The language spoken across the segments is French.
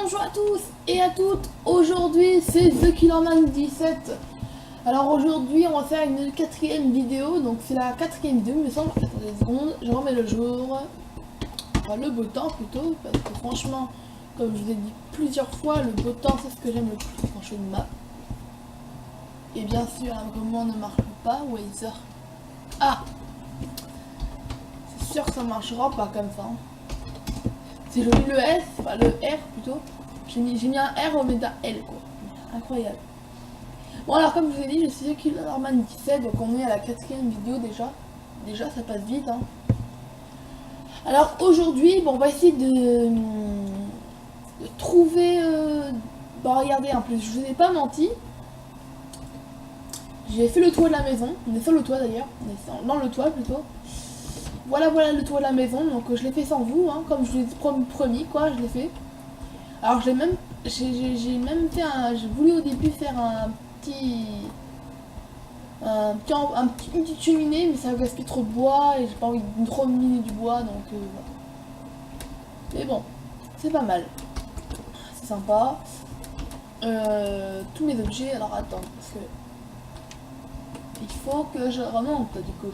Bonjour à tous et à toutes. Aujourd'hui c'est The Killerman 17. Alors aujourd'hui on va faire une quatrième vidéo. Donc c'est la quatrième vidéo il me semble. Attendez une seconde, je remets le jour. Enfin le beau temps plutôt. Parce que franchement, comme je vous ai dit plusieurs fois, le beau temps c'est ce que j'aime le plus quand je fais une map. Et bien sûr la commande ne marche pas. Wazer. Ah, c'est sûr que ça marchera pas comme ça. Si je lis le S, enfin le R plutôt, j'ai mis un R au lieu d'un L quoi. Incroyable. Bon alors comme je vous ai dit, je suis The Killerman 17, donc on est à la quatrième vidéo déjà. Déjà ça passe vite hein. Alors aujourd'hui, bon, on va essayer de trouver... Bon regardez en plus, je vous ai pas menti. J'ai fait le toit de la maison, on est sur le toit d'ailleurs, on est dans le toit plutôt. Voilà le toit de la maison, donc je l'ai fait sans vous, hein, comme je vous l'ai promis, quoi, je l'ai fait. Alors j'ai même fait j'ai voulu au début faire une petite cheminée, mais ça gaspille trop de bois et j'ai pas envie de trop miner du bois, donc voilà. Mais bon, c'est pas mal, c'est sympa. Tous mes objets, alors attends, parce que il faut que je remonte du coup.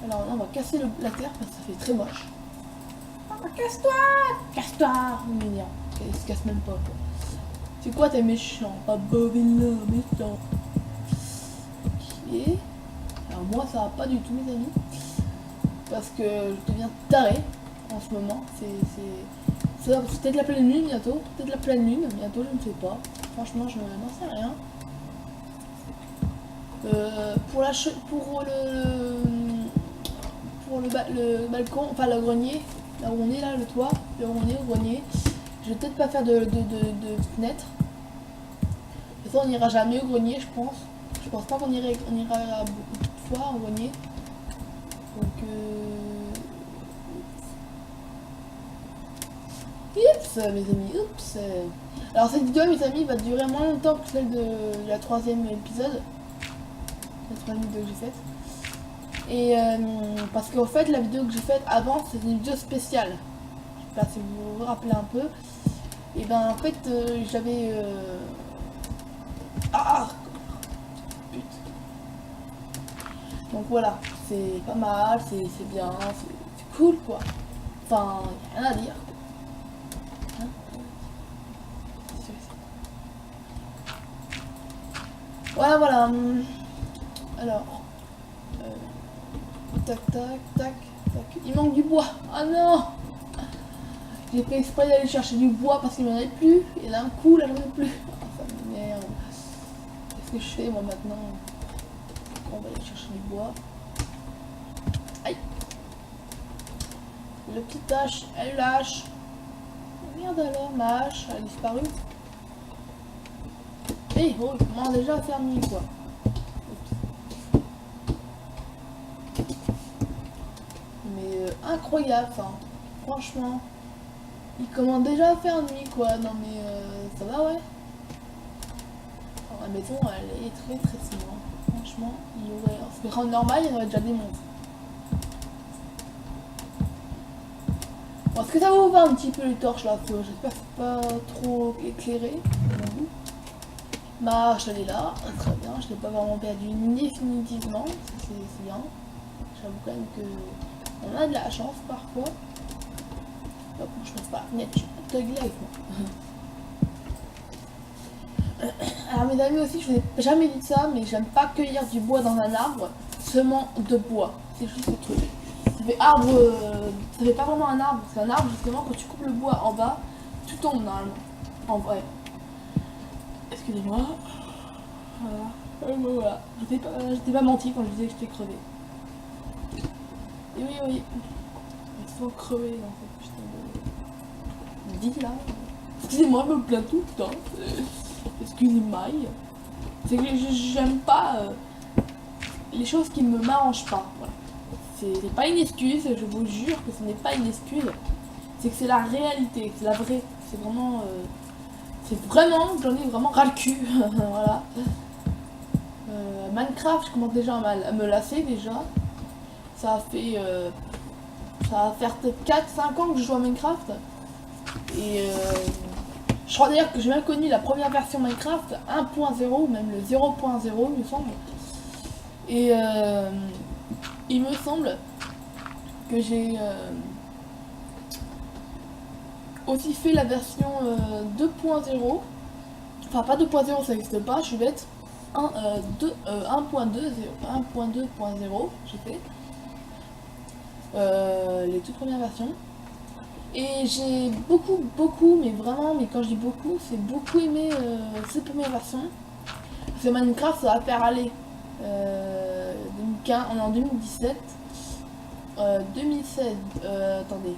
Alors on va casser la terre parce que ça fait très moche. Ah, casse-toi! Casse-toi! Mignon. Il se casse même pas quoi. C'est quoi t'es méchant? Pas Bobilla, méchant. Ok. Alors moi ça va pas du tout mes amis. Parce que je deviens taré en ce moment. C'est peut-être la pleine lune bientôt. Peut-être la pleine lune bientôt, je ne sais pas. Franchement je n'en sais rien. Pour le balcon, enfin le grenier, là où on est là, le toit, là où on est, le grenier, je vais peut-être pas faire de fenêtre. De toute façon on n'ira jamais au grenier je pense. Je pense pas qu'on ira beaucoup de fois au grenier. Donc oups mes amis, oups. Alors cette vidéo mes amis va durer moins longtemps que celle de la troisième épisode. La troisième vidéo que j'ai faite. Et parce qu'en fait la vidéo que j'ai faite avant c'était une vidéo spéciale. Je sais pas si vous vous rappelez un peu. Et ben en fait j'avais ah putain. Donc voilà, c'est pas mal, c'est bien, c'est cool quoi. Enfin, y a rien à dire. Hein, voilà. Alors tac. Il manque du bois. Ah non. J'ai fait exprès d'aller chercher du bois parce qu'il n'y en avait plus. Et d'un coup là j'en ai plus. Ah, ça m'énerve. Qu'est-ce que je fais moi maintenant? On va aller chercher du bois. Aïe. Le petit hache, elle lâche. Merde alors, ma hache, elle a disparu. Eh oh, il commence déjà à faire nuit quoi. Incroyable, enfin, franchement, il commence déjà à faire nuit quoi, non mais ça va ouais. Alors, la maison elle est très sombre, franchement, on se fait rendre normal, il y en aurait déjà des monstres. Bon, est-ce que ça va vous voir un petit peu les torches là? J'espère que c'est pas trop éclairé. Ma hache elle est là, très bien, je l'ai pas vraiment perdu définitivement, c'est bien. J'avoue quand même que on a de la chance parfois. Donc, je pense pas. Net, je suis pas teugler avec moi. Alors mes amis aussi, je vous ai jamais dit ça, mais j'aime pas cueillir du bois dans un arbre seulement de bois. C'est juste le truc. Ça fait arbre, ça fait pas vraiment un arbre. C'est un arbre justement quand tu coupes le bois en bas, tout tombe normalement. En vrai. Excusez-moi. Voilà. Je t'ai pas menti quand je disais que j'étais crevé. Et oui. Ils sont crevés dans cette putain de vie là. Excusez-moi, je me plains tout le temps. Excusez-moi. C'est que j'aime pas les choses qui ne m'arrangent pas. Voilà. C'est pas une excuse, je vous jure que ce n'est pas une excuse. C'est que c'est la réalité, c'est la vraie. C'est vraiment. J'en ai vraiment ras le cul. Voilà. Minecraft, je commence déjà à me lasser déjà. Ça ça va faire peut-être 4-5 ans que je joue à Minecraft. Et je crois d'ailleurs que j'ai même connu la première version Minecraft 1.0 ou même le 0.0 il me semble. Et il me semble que j'ai aussi fait la version 2.0. Enfin pas 2.0, ça n'existe pas, je suis bête. 1.2.0 j'ai fait. Les toutes premières versions. Et j'ai beaucoup, mais vraiment, mais quand je dis beaucoup, c'est beaucoup aimé ces premières versions. Parce que Minecraft, ça va faire aller 2015, on est en 2017, 2016, attendez.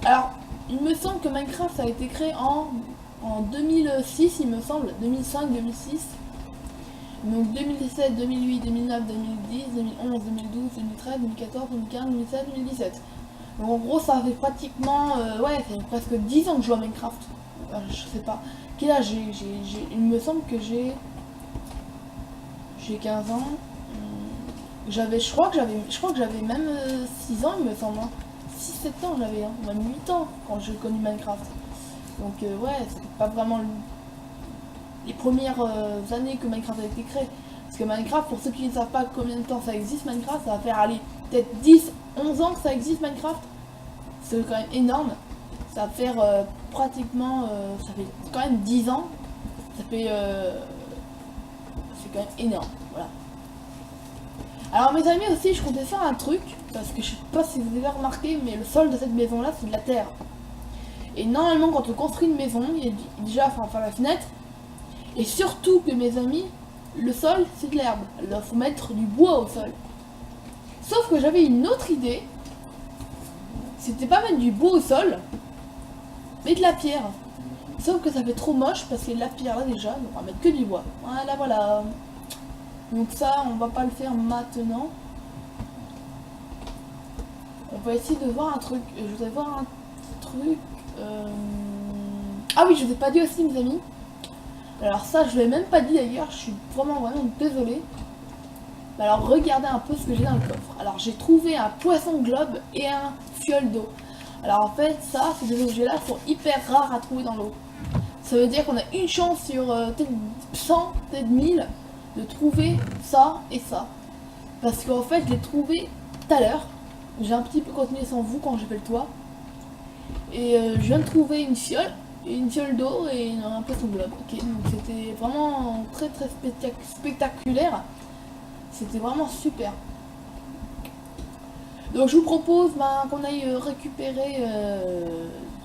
Alors, il me semble que Minecraft ça a été créé en 2006, il me semble, 2005, 2006. Donc 2017, 2008, 2009, 2010, 2011, 2012, 2013, 2014, 2015, 2016, 2017. Donc en gros ça fait pratiquement, ouais, ça fait presque 10 ans que je joue à Minecraft. Je sais pas. Quel âge il me semble que j'ai 15 ans. Je crois que j'avais même 6 ans il me semble. Hein. 6-7 ans j'avais, hein, même 8 ans quand j'ai connu Minecraft. Donc ouais, c'était pas vraiment les premières années que Minecraft a été créé. Parce que Minecraft, pour ceux qui ne savent pas combien de temps ça existe, Minecraft, ça va faire aller peut-être 10-11 ans que ça existe Minecraft. C'est quand même énorme. Ça va faire pratiquement, ça fait quand même 10 ans. Ça fait, c'est quand même énorme, voilà. Alors mes amis aussi, je comptais faire un truc, parce que je sais pas si vous avez remarqué, mais le sol de cette maison là, c'est de la terre. Et normalement, quand on construit une maison, il y a déjà, enfin, la fenêtre, et surtout que mes amis, le sol c'est de l'herbe. Alors il faut mettre du bois au sol. Sauf que j'avais une autre idée. C'était pas mettre du bois au sol, mais de la pierre. Sauf que ça fait trop moche parce qu'il y a de la pierre là déjà, donc on va mettre que du bois. Voilà. Donc ça, on va pas le faire maintenant. On va essayer de voir un truc. Je voudrais voir un truc. Ah oui, je vous ai pas dit aussi mes amis. Alors ça, je l'ai même pas dit d'ailleurs, je suis vraiment désolée. Alors regardez un peu ce que j'ai dans le coffre. Alors j'ai trouvé un poisson globe et un fiole d'eau. Alors en fait, ça, ces deux objets-là sont hyper rares à trouver dans l'eau. Ça veut dire qu'on a une chance sur peut-être 100, peut-être 1000 de trouver ça et ça. Parce qu'en fait, je l'ai trouvé tout à l'heure. J'ai un petit peu continué sans vous quand j'ai fait le toit. Et je viens de trouver une fiole d'eau et un poisson globe. Ok, donc c'était vraiment très spectaculaire. C'était vraiment super. Donc je vous propose qu'on aille récupérer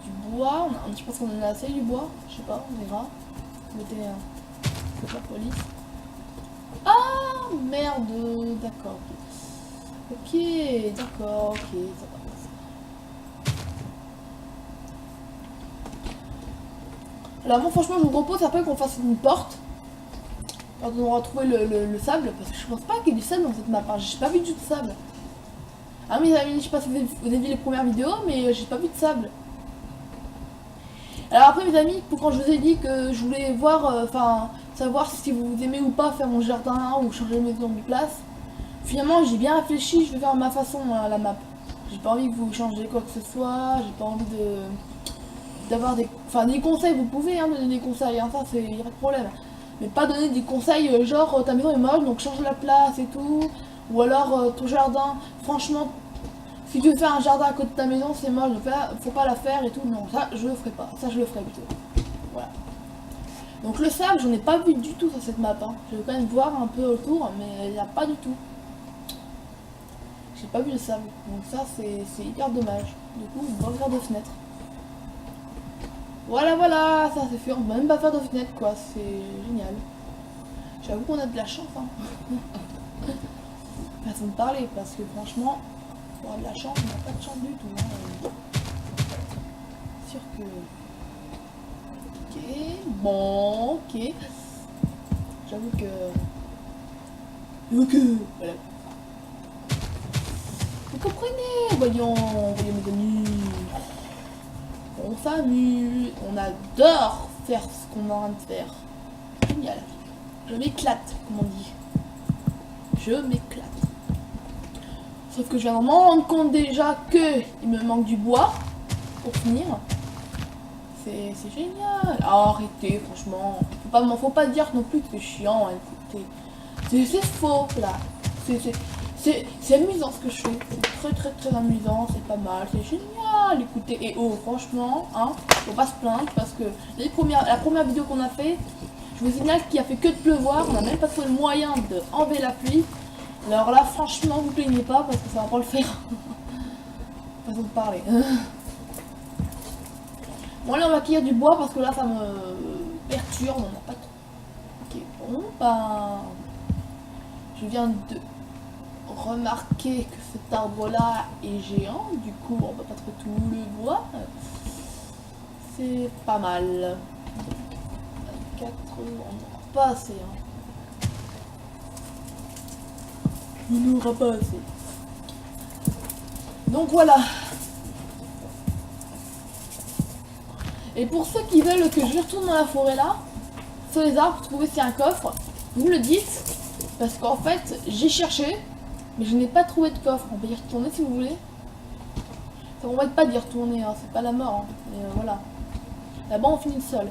du bois. Je pense qu'on en a assez du bois. Je sais pas, on verra. Mettez la police. Ah merde, d'accord. Ok, d'accord, ok, ça va. Alors moi franchement je vous propose après qu'on fasse une porte. Quand on aura trouvé le sable, parce que je pense pas qu'il y ait du sable dans cette map, hein. J'ai pas vu du tout de sable. Ah mes amis, je sais pas si vous avez vu les premières vidéos, mais j'ai pas vu de sable. Alors après mes amis, quand je vous ai dit que je voulais voir, savoir si vous aimez ou pas faire mon jardin ou changer mes maison de place, finalement j'ai bien réfléchi, je vais faire ma façon la map. J'ai pas envie que vous changez quoi que ce soit, j'ai pas envie d'avoir des conseils, vous pouvez donner des conseils, hein, ça c'est pas de problème. Mais pas donner des conseils genre ta maison est moche donc change la place et tout. Ou alors ton jardin, franchement, si tu veux faire un jardin à côté de ta maison c'est moche, donc là, faut pas la faire et tout. Non, ça je le ferai pas, ça je le ferai plutôt. Voilà. Donc le sable, j'en ai pas vu du tout sur cette map. Hein. Je vais quand même voir un peu autour, mais il n'y a pas du tout. J'ai pas vu le sable, donc ça c'est hyper dommage. Du coup, on va ouvrir des fenêtres. Voilà, ça c'est fait, on va même pas faire de fenêtre quoi, c'est génial. J'avoue qu'on a de la chance, hein. Façon de parler, parce que franchement, on a de la chance, on n'a pas de chance du tout. Hein. Sûr que... Ok, bon, ok. J'avoue que... Ok, voilà. Vous comprenez, voyons mes amis. On s'amuse, on adore faire ce qu'on est en train de faire. Génial. Je m'éclate, comme on dit. Je m'éclate. Sauf que je viens de m'en rendre compte déjà que il me manque du bois pour finir. C'est génial. Ah, arrêtez, franchement. Faut pas dire non plus que c'est chiant. Hein, écoutez. C'est faux, là. C'est amusant ce que je fais. C'est très amusant. C'est pas mal. C'est génial. Écoutez, et oh, franchement, hein, faut pas se plaindre parce que la première vidéo qu'on a fait, je vous signale qu'il a fait que de pleuvoir. On n'a même pas trouvé le moyen d'enlever la pluie. Alors là, franchement, vous plaignez pas parce que ça va pas le faire. Façon de parler. Bon, allez, on va cueillir du bois parce que là, ça me perturbe. On n'a pas trop. Ok, bon, ben. Je viens de remarquer que cet arbre-là est géant. Du coup, on va pas trop tout le bois. C'est pas mal. 4, on n'aura pas assez. Hein. On n'aura pas assez. Donc voilà. Et pour ceux qui veulent que je retourne dans la forêt là, sur les arbres, trouver s'il y a un coffre, vous me le dites. Parce qu'en fait, j'ai cherché, mais je n'ai pas trouvé de coffre. On peut y retourner si vous voulez. Ça ne m'embête pas d'y retourner, hein. C'est pas la mort. Hein. Mais voilà. Là-bas, on finit seul.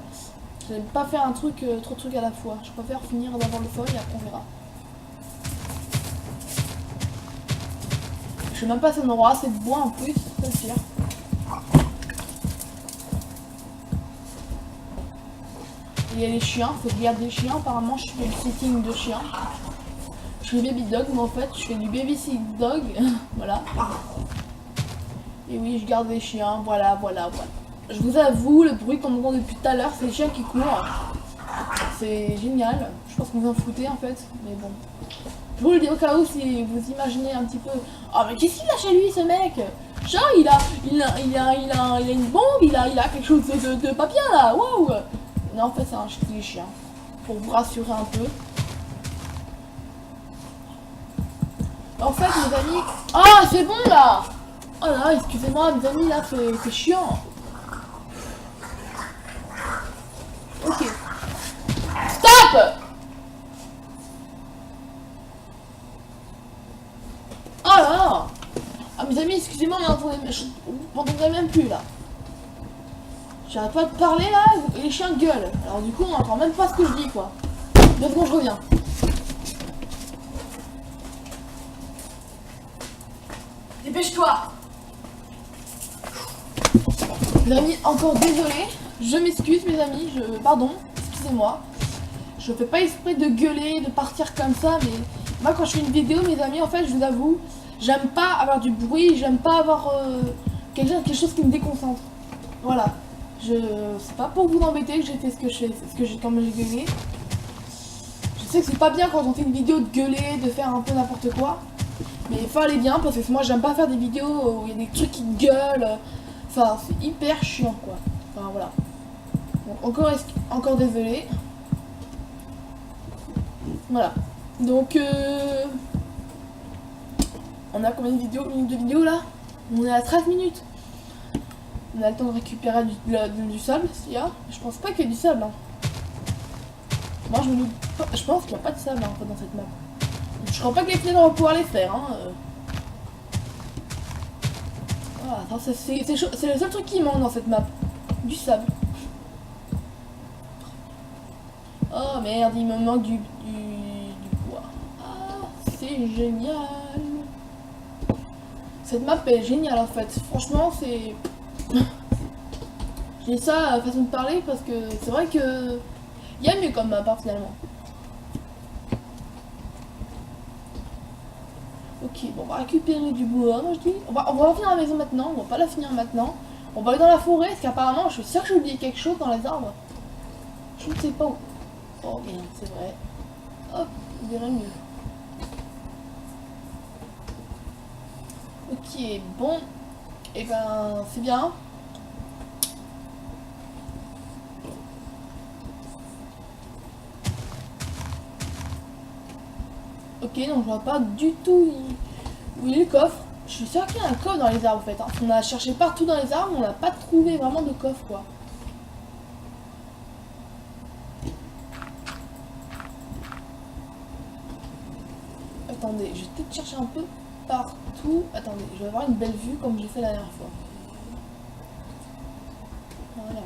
Je n'aime pas faire un truc, trop de trucs à la fois. Je préfère finir d'abord le feuille et après on verra. Je sais même pas si on aura assez de bois en plus, c'est le pire. Il y a les chiens, faut regarder les chiens. Apparemment, je fais du sitting de chiens. Je fais baby dog, mais en fait, je fais du baby dog. Voilà. Et oui, je garde les chiens. Voilà. Je vous avoue, le bruit qu'on entend depuis tout à l'heure, c'est les chiens qui courent. C'est génial. Je pense qu'on vous en foutez en fait, mais bon. Je vous le dis au cas où si vous imaginez un petit peu. Oh mais qu'est-ce qu'il a chez lui ce mec? Genre il a une bombe, il a quelque chose de pas bien là, waouh. Non en fait c'est un petit chien. Pour vous rassurer un peu. En fait mes amis. Ah c'est bon là. Oh là excusez-moi mes amis là c'est chiant. Ok. Stop. Oh là là. Ah mes amis excusez-moi mais je m'entendrai même plus là. J'arrête pas de parler là et les chiens gueulent. Alors du coup on n'entend même pas ce que je dis quoi. 2 secondes je reviens. Dépêche-toi. Les amis encore désolé. Je m'excuse mes amis. Pardon. Excusez-moi. Je fais pas exprès de gueuler, de partir comme ça. Mais moi quand je fais une vidéo mes amis en fait je vous avoue. J'aime pas avoir du bruit. J'aime pas avoir quelque chose qui me déconcentre. Voilà. C'est pas pour vous embêter que j'ai fait ce que je fais, c'est ce que j'ai comme j'ai gueulé. Je sais que c'est pas bien quand on fait une vidéo de gueuler, de faire un peu n'importe quoi. Mais il fallait bien parce que moi j'aime pas faire des vidéos où il y a des trucs qui gueulent. Enfin c'est hyper chiant quoi. Enfin voilà. Bon, encore désolé. Voilà. Donc on a combien de minutes de vidéo là? On est à 13 minutes. On a le temps de récupérer du sable s'il y a. Je pense pas qu'il y ait du sable. Hein. Moi je pense qu'il n'y a pas de sable hein, dans cette map. Je crois pas que les fenêtres vont pouvoir les faire. Hein. Voilà, c'est le seul truc qui manque dans cette map. Du sable. Oh merde, il me manque du bois. Ah, c'est génial. Cette map est géniale en fait. Franchement, c'est... J'ai ça à façon de parler parce que c'est vrai que il y a mieux comme map finalement. Ok, bon, on va récupérer du bois, moi je dis. On va finir la maison maintenant, on va pas la finir maintenant. On va aller dans la forêt parce qu'apparemment, je suis sûre que j'ai oublié quelque chose dans les arbres. Je ne sais pas où. Oh bien, c'est vrai. Hop, on dirait mieux. Ok, bon. Et ben, c'est bien. Ok, donc je vois pas du tout où il est le coffre. Je suis sûre qu'il y a un coffre dans les arbres en fait. Hein. On a cherché partout dans les arbres, on n'a pas trouvé vraiment de coffre quoi. Attendez, je vais peut-être chercher un peu partout. partout. Attendez, je vais avoir une belle vue comme j'ai fait la dernière fois. Voilà,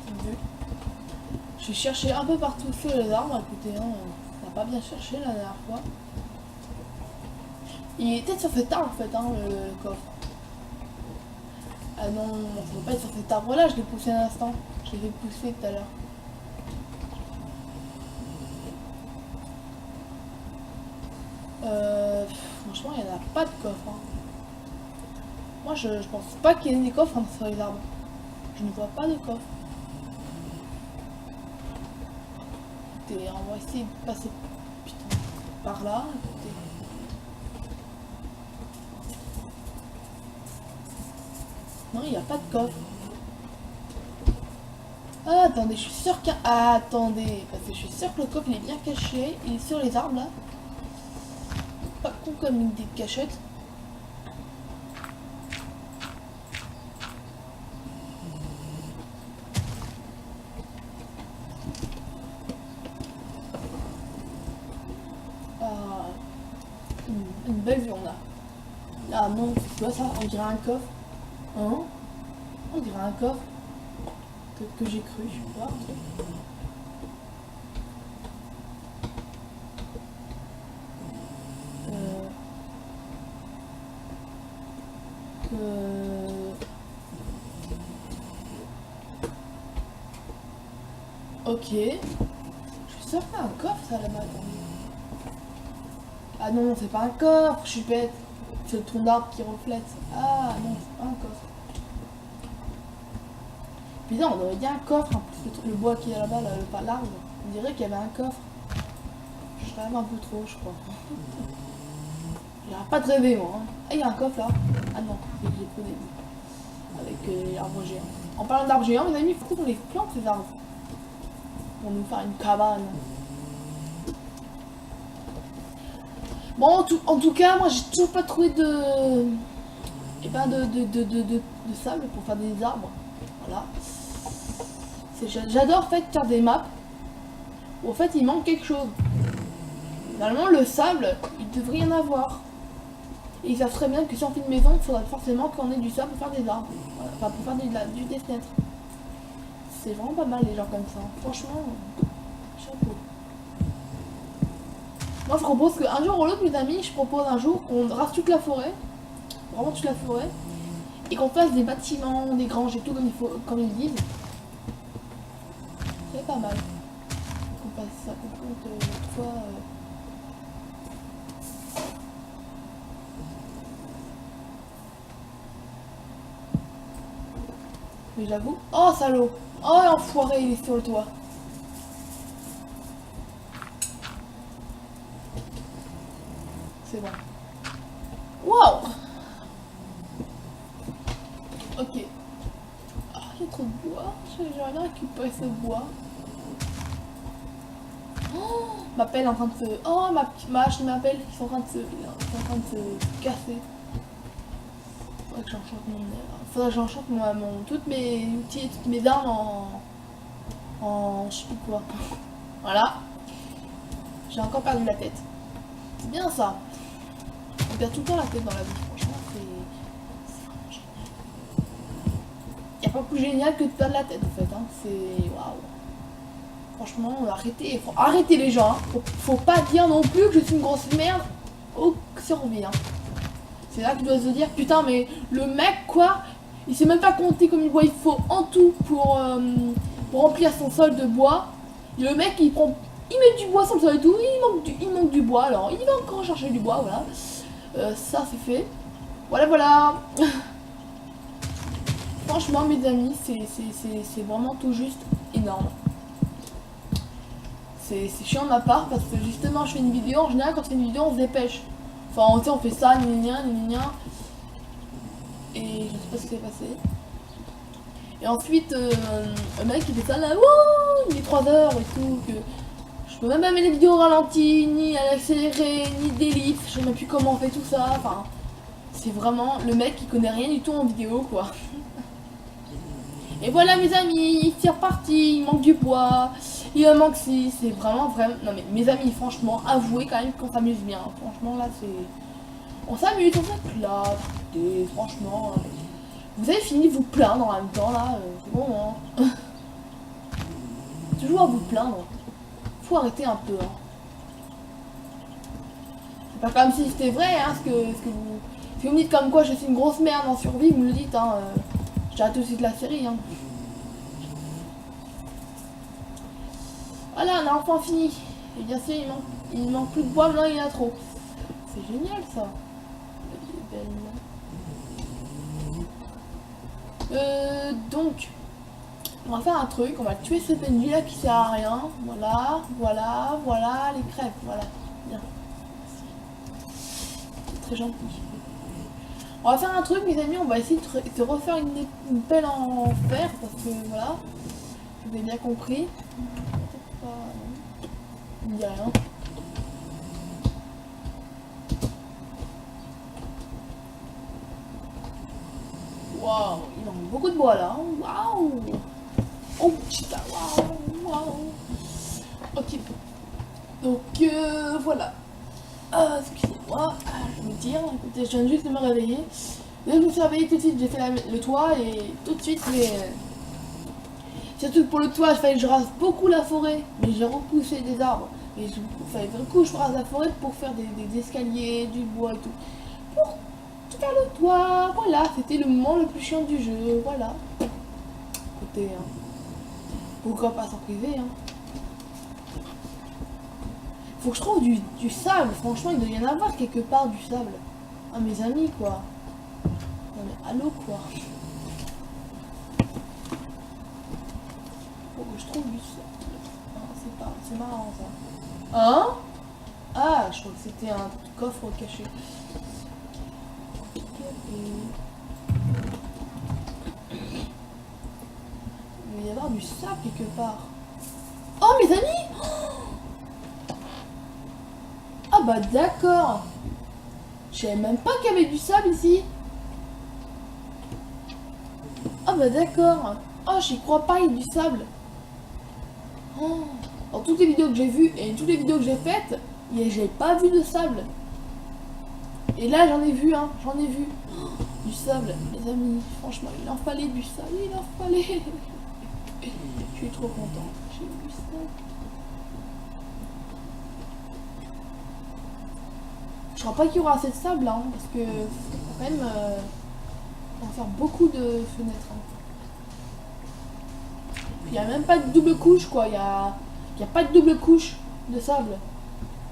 une vue. J'ai cherché un peu partout sur les arbres. Écoutez, hein, on n'a pas bien cherché la dernière fois. Il était sur cet arbre en fait, hein, le coffre. Ah non, ça ne peut pas être sur cet arbre là, je l'ai poussé un instant. Je l'ai fait pousser tout à l'heure. Franchement, il n'y en a pas de coffre. Hein. Moi, je pense pas qu'il y ait des coffres hein, sur les arbres. Je ne vois pas de coffre. Écoutez, on va essayer de passer putain, par là. Écoutez. Non, il n'y a pas de coffre. Ah, attendez, je suis sûr qu'il y a... Ah, attendez, parce que je suis sûr que le coffre il est bien caché. Il est sur les arbres là. Pas con comme une idée de cachette. Ah, une belle vue on a. Ah non, c'est quoi ça? On dirait un coffre. Hein? On dirait un coffre. Que j'ai cru, je sais pas. Ok. Je suis sûr qu'il y a un coffre ça là-bas. Ah non, c'est pas un coffre, je suis bête. C'est le tronc d'arbre qui reflète. Ah non, c'est pas un coffre. Putain, on aurait dit un coffre, en plus le bois qui est là-bas, pas l'arbre. On dirait qu'il y avait un coffre. Je rêve un peu trop, je crois. J'arrête pas de rêver, moi. Hein. Ah, il y a un coffre là. Ah non, j'ai pris au début. Avec l'arbre géant. En parlant d'arbres géants, mes amis, il faut qu'on les plante ces arbres. Pour nous faire une cabane. Bon, en tout cas, moi j'ai toujours pas trouvé de. Et ben de sable pour faire des arbres. Voilà. J'adore en fait faire des maps où en fait il manque quelque chose. Normalement le sable, il devrait y en avoir. Et ils savent très bien que si on fait une maison, il faudrait forcément qu'on ait du sable pour faire des arbres. Voilà. Enfin pour faire des fenêtres. C'est vraiment pas mal les gens comme ça. Franchement, chapeau. Moi je propose qu'un jour ou l'autre mes amis, je propose un jour qu'on rase toute la forêt. Vraiment toute la forêt. Et qu'on fasse des bâtiments, des granges et tout comme il faut, comme ils disent. C'est pas mal. Qu'on fasse ça, qu'on compte l'autre fois. Mais j'avoue. Oh salaud! Oh l'enfoiré, il est sur le toit. C'est bon. Waouh! Ok. Ah, il y a trop de bois. J'aimerais bien récupérer ce bois. Oh, ma pelle est en train de se... Oh, ma hache et ma pelle, ils sont en train de se casser. Faudrait que j'enchante faudrait que j'enchante toutes mes outils et toutes mes armes en je sais plus quoi. Voilà. J'ai encore perdu la tête. C'est bien ça. On perd tout le temps la tête dans la vie, franchement, c'est vraiment génial. Il n'y a pas plus génial que de perdre la tête en fait, hein. C'est waouh. Franchement, arrêtez les gens, hein. Faut pas dire non plus que je suis une grosse merde au survie, hein. C'est là que tu dois se dire, putain, mais le mec, quoi, il sait même pas compter comme il bois il faut en tout pour remplir son sol de bois. Et le mec, il met du bois sur le sol et tout, il manque du bois, alors il va encore chercher du bois, voilà. Ça, c'est fait. Voilà. Franchement, mes amis, c'est vraiment tout juste énorme. C'est chiant de ma part parce que justement, je fais une vidéo, en général, quand je fais une vidéo, on se dépêche. Enfin, on fait ça, gna. Et je sais pas ce qui s'est passé. Et ensuite, le mec il fait ça là, wouh, il est 3 heures et tout, que je peux même pas mettre les vidéos au ralenti, ni à l'accéléré, ni d'élite, je sais même plus comment on fait tout ça, enfin, c'est vraiment le mec qui connaît rien du tout en vidéo quoi. Et voilà mes amis, c'est reparti, il manque du bois, il me manque si, c'est vraiment, non mais mes amis franchement, avouez quand même qu'on s'amuse bien, franchement là c'est... On s'amuse, on s'éclate. Et franchement, vous avez fini de vous plaindre en même temps là. C'est bon, hein. Toujours à vous plaindre. Faut arrêter un peu. Hein. C'est pas comme si c'était vrai, hein, ce que vous... Si vous me dites comme quoi je suis une grosse merde en survie, vous me le dites, hein. J'arrête tout de suite la série, hein. Voilà, on a enfin fini. Et bien sûr, il manque plus de bois, maintenant il y en a trop. C'est génial ça. Donc, on va faire un truc, on va tuer ce PNJ là qui sert à rien. Voilà, voilà, voilà, les crêpes, voilà. Bien. C'est très gentil. On va faire un truc, mes amis, on va essayer de refaire une pelle en fer, parce que voilà, vous avez bien compris. Peut-être pas... Il me dit rien. Waouh, il manque beaucoup de bois là. Waouh. Oh putain, waouh, waouh. Ok. Donc voilà. Excusez-moi, je vais me dire, écoutez, je viens juste de me réveiller. Là, je me suis réveillée tout de suite, j'ai fait le toit et tout de suite, mais... Surtout que pour le toit, il fallait que je rase beaucoup la forêt, mais j'ai repoussé des arbres. Et il fallait du coup, je rase la forêt pour faire des escaliers, du bois et tout. Pour faire le toit, voilà, c'était le moment le plus chiant du jeu, voilà. Écoutez, hein. Pourquoi pas s'en priver, hein. Faut que je trouve du sable, franchement il doit y en avoir quelque part du sable. Ah mes amis quoi. Non mais allô quoi. Faut que je trouve du sable. C'est marrant ça. Hein? Ah je crois que c'était un coffre caché. Il doit y avoir du sable quelque part. Oh mes amis! Ah bah d'accord. Je savais même pas qu'il y avait du sable ici. Ah bah d'accord. Oh j'y crois pas, il y a du sable. Oh. Dans toutes les vidéos que j'ai vues et toutes les vidéos que j'ai faites, j'ai pas vu de sable. Et là j'en ai vu, hein, j'en ai vu. Oh, du sable, mes amis. Franchement, il en fallait du sable, il en fallait. Je suis trop content. J'ai eu du sable. Je crois pas qu'il y aura assez de sable hein, parce que quand même on va faire beaucoup de fenêtres. Hein. Il n'y a même pas de double couche quoi, il n'y a pas de double couche de sable.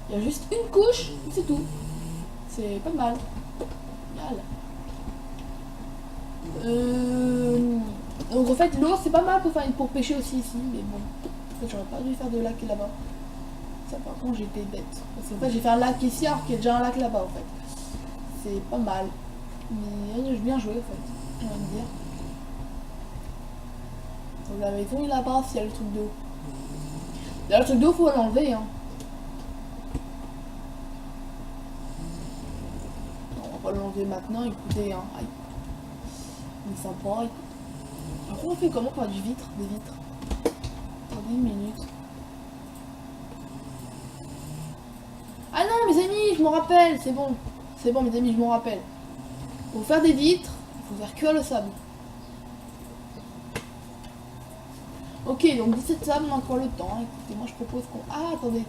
Il y a juste une couche, c'est tout. C'est pas mal. Donc en fait l'eau c'est pas mal pour pêcher aussi ici, mais bon, en fait, j'aurais pas dû faire de lac là-bas. Ça par contre j'étais bête. Parce qu'en fait j'ai fait un lac ici alors qu'il y a déjà un lac là-bas en fait. C'est pas mal. Mais j'ai bien joué en fait, j'ai envie de dire. Donc la maison là-bas s'il y a le truc d'eau. D'ailleurs le truc d'eau faut l'enlever hein. Non, on va pas l'enlever maintenant, écoutez hein. Aïe. C'est sympa. Après on fait comment pour du vitre, des vitres. Attendez une minute. Ah non mes amis, je m'en rappelle, c'est bon. C'est bon mes amis, je m'en rappelle. Pour faire des vitres, il faut faire cuire le sable. Ok, donc 17 sable, on a encore le temps. Écoutez, moi je propose qu'on... Ah, attendez.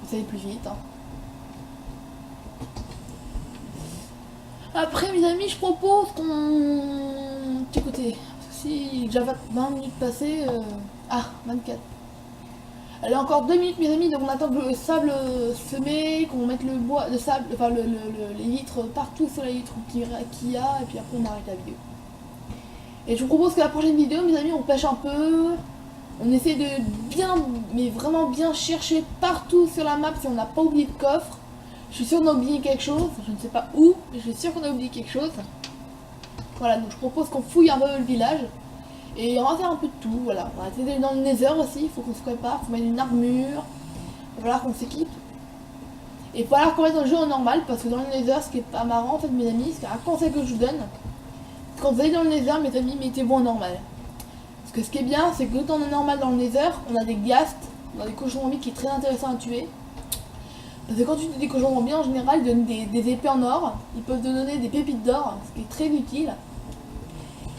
Vous allez plus vite. Hein. Après mes amis, je propose qu'on... Écoutez, si déjà 20 minutes passées... Ah, 24. Elle a encore 2 minutes mes amis, donc on attend que le sable semé, qu'on mette le bois, le sable, enfin les vitres partout sur les vitres qu'il y a, et puis après on arrête la vidéo. Et je vous propose que la prochaine vidéo mes amis on pêche un peu, on essaie de bien, mais vraiment bien chercher partout sur la map si on n'a pas oublié de coffre. Je suis sûre qu'on a oublié quelque chose, je ne sais pas où, mais je suis sûre qu'on a oublié quelque chose. Voilà, donc je propose qu'on fouille un peu le village. Et on va faire un peu de tout, voilà. On va essayer d'aller dans le nether aussi, il faut qu'on se prépare, il faut mettre une armure. Il va falloir qu'on s'équipe. Et il va falloir qu'on mette dans le jeu en normal, parce que dans le nether, ce qui est pas marrant en fait mes amis, c'est un conseil que je vous donne. Quand vous allez dans le nether, mes amis, mettez-vous en normal. Parce que ce qui est bien, c'est que quand on est normal dans le nether, on a des ghasts, on a des cochons zombies qui est très intéressant à tuer. Parce que quand tu dis cochons bien, en général, ils donnent des épées en or. Ils peuvent te donner des pépites d'or, ce qui est très utile.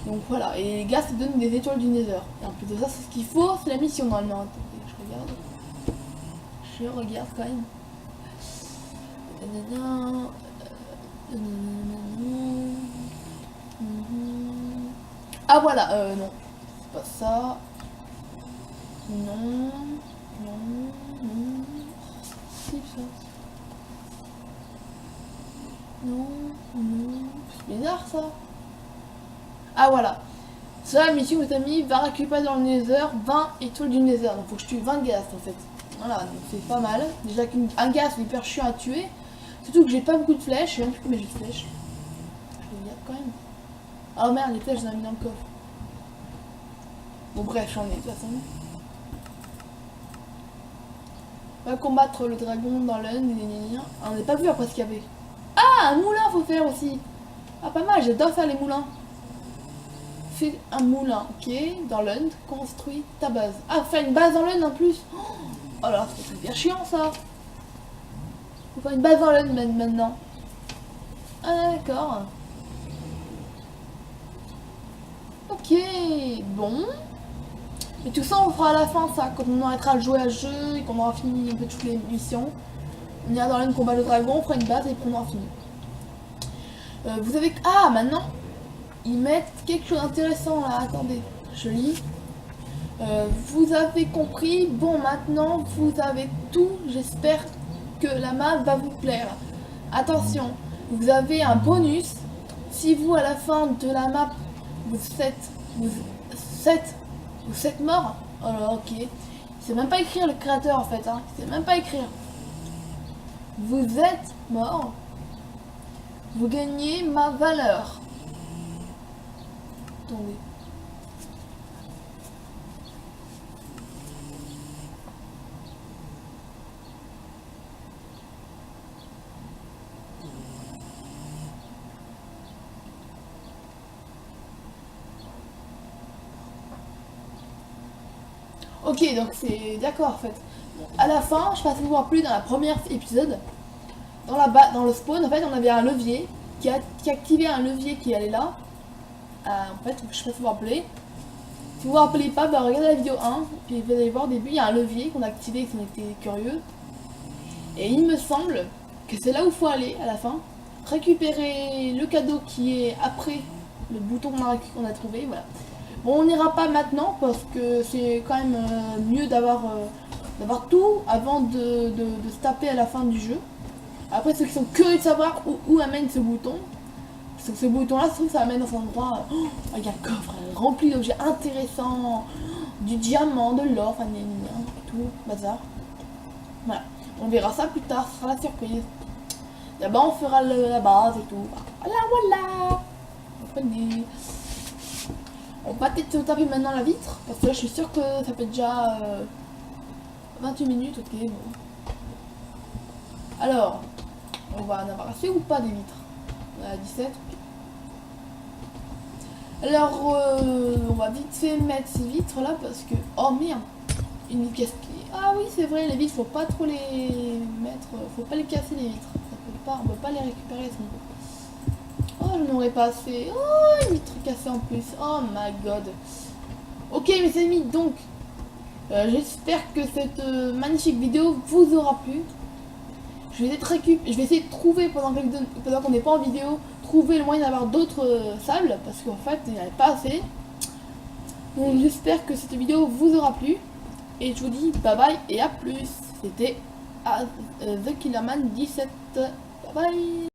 Donc voilà, et les gars, ça donne des étoiles du Nether. Et en plus de ça, c'est ce qu'il faut, c'est la mission normalement. Attendez, je regarde quand même. Ah voilà, non, c'est pas ça. Non, c'est ça. Non, c'est bizarre ça. Ah voilà. Ça, la mission que t'as mis va récupérer dans le Nether 20 étoiles du Nether. Donc faut que je tue 20 gaz en fait. Voilà, donc c'est pas mal. Déjà qu'un gaz c'est hyper chiant à tuer. Surtout que j'ai pas beaucoup de flèches, je sais même plus combien j'ai de flèches. Je regarde quand même. Oh merde, les flèches j'en ai mis dans le coffre. Bon bref, j'en ai de toute façon. On va combattre le dragon dans l'un. On n'a pas vu après ce qu'il y avait. Ah, un moulin faut faire aussi. Ah pas mal, j'adore faire les moulins. Fais un moulin, ok, dans l'Und, construis ta base. Ah, faire une base dans l'Und en plus. Oh là, c'est bien chiant ça. Faut faire une base dans l'Und maintenant. Ah d'accord. Ok, bon. Et tout ça on fera à la fin ça, quand on arrêtera de jouer à ce jeu et qu'on aura fini un peu toutes les missions. On ira dans l'Und combat le dragon, on fera une base et puis on aura fini. Vous avez... Ah, maintenant ils mettent quelque chose d'intéressant là, attendez, je lis. Vous avez compris, bon maintenant vous avez tout, j'espère que la map va vous plaire. Attention, vous avez un bonus, si vous à la fin de la map, vous êtes mort. Oh là, ok, il sait même pas écrire le créateur en fait, hein. Il sait même pas écrire. Vous êtes mort, vous gagnez ma valeur. Attendez. Ok, donc c'est d'accord en fait. Bon, à la fin, je passe vous voir plus dans la première épisode. Dans le spawn, en fait, on avait un levier qui activait un levier qui allait là. En fait, je passe vous rappeler. Si vous vous rappelez pas, bah, regardez la vidéo 1, puis vous allez voir au début, il y a un levier qu'on a activé si on était curieux. Et il me semble que c'est là où il faut aller à la fin. Récupérer le cadeau qui est après le bouton qu'on a trouvé, voilà. Bon, on n'ira pas maintenant parce que c'est quand même mieux d'avoir tout avant de se taper à la fin du jeu. Après, ceux qui sont curieux de savoir où amène ce bouton, parce que ce bouton-là, ça amène dans un endroit. Oh, il y a un coffre rempli d'objets intéressants, du diamant, de l'or, enfin, tout, bazar. Voilà, on verra ça plus tard, ce sera la surprise. D'abord, on fera la base et tout. Voilà. Comprenez. On va peut-être se taper maintenant la vitre, parce que là, je suis sûre que ça fait déjà 28 minutes, ok, bon. Alors, on va en avoir assez ou pas des vitres? On a 17. Alors, on va vite fait mettre ces vitres là parce que... Oh merde, une casse qui... Ah oui, c'est vrai, les vitres, faut pas trop les mettre... Faut pas les casser les vitres. On peut pas les récupérer sinon. Oh, je n'aurais pas assez. Oh, une vitre cassée en plus. Oh my god. Ok, mes amis, donc... j'espère que cette magnifique vidéo vous aura plu. Je vais essayer de trouver pendant qu'on n'est pas en vidéo, trouver le moyen d'avoir d'autres sables parce qu'en fait il n'y en avait pas assez. Donc j'espère que cette vidéo vous aura plu et je vous dis bye bye et à plus. C'était The Killerman 17. Bye bye.